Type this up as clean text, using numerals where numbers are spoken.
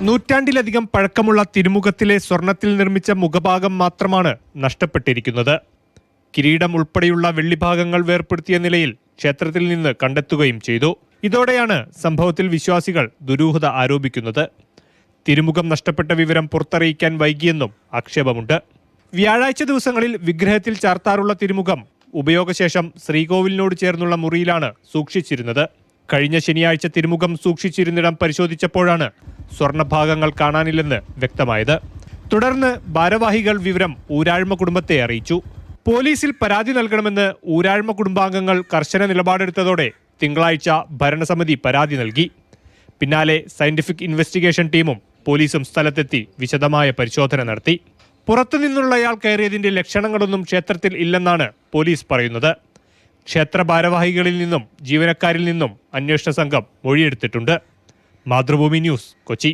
നൂറ്റാണ്ടിലധികം പഴക്കമുള്ള തിരുമുഖത്തിലെ സ്വർണത്തിൽ നിർമ്മിച്ച മുഖഭാഗം മാത്രമാണ് നഷ്ടപ്പെട്ടിരിക്കുന്നത്. കിരീടം ഉൾപ്പെടെയുള്ള വെള്ളിഭാഗങ്ങൾ വേർപ്പെടുത്തിയ നിലയിൽ ക്ഷേത്രത്തിൽ നിന്ന് കണ്ടെത്തുകയും ചെയ്തു. ഇതോടെയാണ് സംഭവത്തിൽ വിശ്വാസികൾ ദുരൂഹത ആരോപിക്കുന്നത്. തിരുമുഖം നഷ്ടപ്പെട്ട വിവരം പുറത്തറിയിക്കാൻ വൈകിയെന്നും ആക്ഷേപമുണ്ട്. വ്യാഴാഴ്ച ദിവസങ്ങളിൽ വിഗ്രഹത്തിൽ ചാർത്താറുള്ള തിരുമുഖം ഉപയോഗശേഷം ശ്രീകോവിലിനോട് ചേർന്നുള്ള മുറിയിലാണ് സൂക്ഷിച്ചിരുന്നത്. കഴിഞ്ഞ ശനിയാഴ്ച തിരുമുഖം സൂക്ഷിച്ചിരുന്നിടം പരിശോധിച്ചപ്പോഴാണ് സ്വർണഭാഗങ്ങൾ കാണാനില്ലെന്ന് വ്യക്തമായത്. തുടർന്ന് ഭാരവാഹികൾ വിവരം ഊരാഴ്മ കുടുംബത്തെ അറിയിച്ചു. പോലീസിൽ പരാതി നൽകണമെന്ന് ഊരാഴ്മ കുടുംബാംഗങ്ങൾ കർശന നിലപാടെടുത്തതോടെ തിങ്കളാഴ്ച ഭരണസമിതി പരാതി നൽകി. പിന്നാലെ സയന്റിഫിക് ഇൻവെസ്റ്റിഗേഷൻ ടീമും പോലീസും സ്ഥലത്തെത്തി വിശദമായ പരിശോധന നടത്തി. പുറത്തുനിന്നുള്ളയാൾ കയറിയതിന്റെ ലക്ഷണങ്ങളൊന്നും ക്ഷേത്രത്തിൽ ഇല്ലെന്നാണ് പോലീസ് പറയുന്നത്. ക്ഷേത്ര ഭാരവാഹികളിൽ നിന്നും ജീവനക്കാരിൽ നിന്നും അന്വേഷണ സംഘം മൊഴിയെടുത്തിട്ടുണ്ട്. മാതൃഭൂമി ന്യൂസ്, കൊച്ചി.